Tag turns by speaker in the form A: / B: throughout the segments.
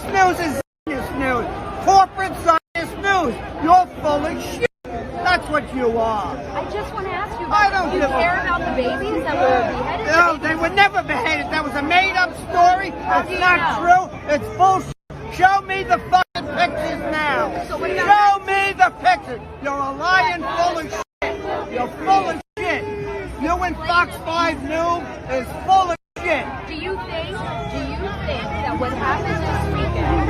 A: News is Zionist news. Corporate Zionist news. You're full of shit. That's what you are.
B: I just want to ask you,
A: Do
B: you care about the babies that were beheaded?
A: No, they were never beheaded. That was a made-up story. It's not true. It's bullshit. Show me the fucking pictures now.
B: So
A: Show me the pictures. You're a lying full of shit. You're full of shit. You and Fox 5 News is full of shit.
B: Do you think that what happened this weekend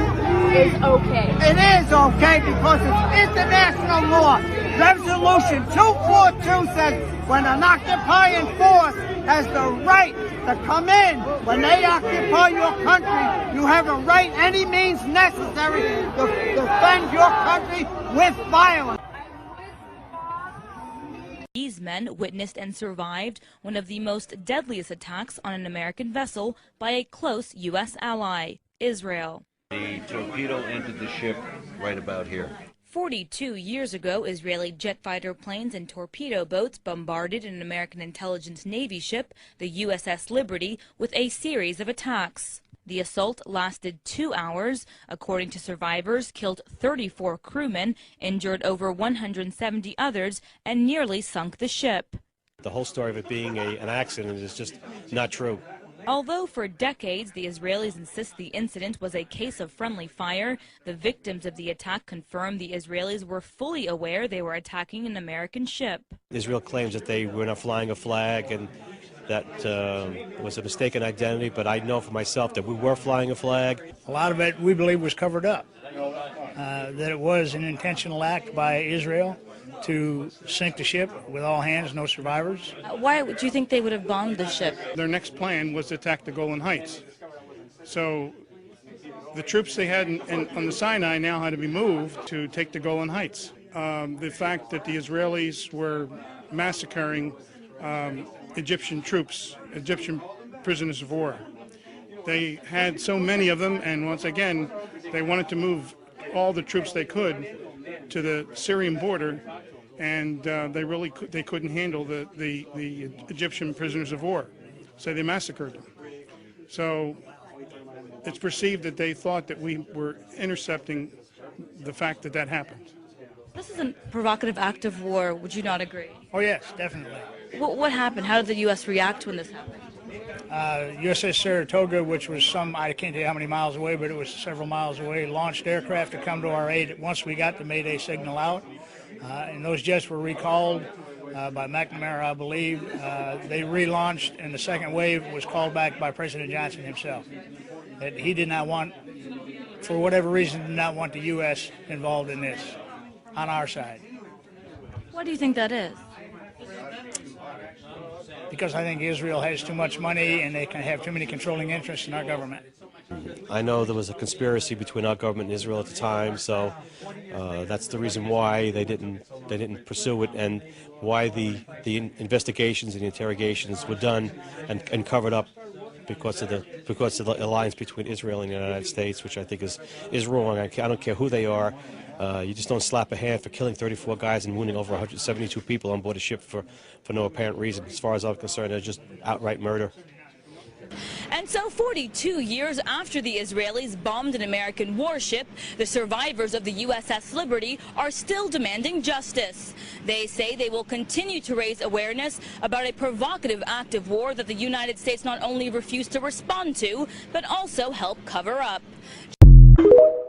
B: is okay?
A: It is okay because it's international law. Resolution 242 says when an occupying force has the right to come in, when they occupy your country, you have a right, any means necessary, to defend your country with violence.
C: These men witnessed and survived one of the most deadliest attacks on an American vessel by a close U.S. ally, Israel.
D: The torpedo entered the ship right about here.
C: 42 years ago, Israeli jet fighter planes and torpedo boats bombarded an American intelligence Navy ship, the USS Liberty, with a series of attacks. The assault lasted 2 hours. According to survivors, killed 34 crewmen, injured over 170 others, and nearly sunk the ship.
E: The whole story of it being an accident is just not true.
C: Although for decades the Israelis insist the incident was a case of friendly fire, the victims of the attack confirmed the Israelis were fully aware they were attacking an American ship.
E: Israel claims that they were not flying a flag and that was a mistaken identity, but I know for myself that we were flying a flag.
F: A lot of it we believe was covered up, that it was an intentional act by Israel to sink the ship with all hands, no survivors.
C: Why do you think they would have bombed the ship?
G: Their next plan was to attack the Golan Heights. So the troops they had on the Sinai now had to be moved to take the Golan Heights. The fact that the Israelis were massacring Egyptian troops, Egyptian prisoners of war. They had so many of them, and once again, they wanted to move all the troops they could to the Syrian border, and they couldn't handle the Egyptian prisoners of war, so they massacred them. So it's perceived that they thought that we were intercepting the fact that that happened.
C: This is a provocative act of war, would you not agree?
F: Oh yes, definitely.
C: What happened? How did the U.S. react when this happened?
F: USS Saratoga, which was I can't tell you how many miles away, but it was several miles away, launched aircraft to come to our aid once we got the Mayday signal out. And those jets were recalled by McNamara, I believe. They relaunched, and the second wave was called back by President Johnson himself. That he did not want, for whatever reason, did not want the U.S. involved in this on our side.
C: What do you think that is?
F: Because I think Israel has too much money and they can have too many controlling interests in our government.
E: I know there was a conspiracy between our government and Israel at the time, so that's the reason why they didn't pursue it, and why the investigations and the interrogations were done and covered up because of the alliance between Israel and the United States, which I think is wrong. I don't care who they are. You just don't slap a hand for killing 34 guys and wounding over 172 people on board a ship for no apparent reason. As far as I'm concerned, they're just outright murder.
C: And so 42 years after the Israelis bombed an American warship, the survivors of the USS Liberty are still demanding justice. They say they will continue to raise awareness about a provocative act of war that the United States not only refused to respond to, but also help cover up.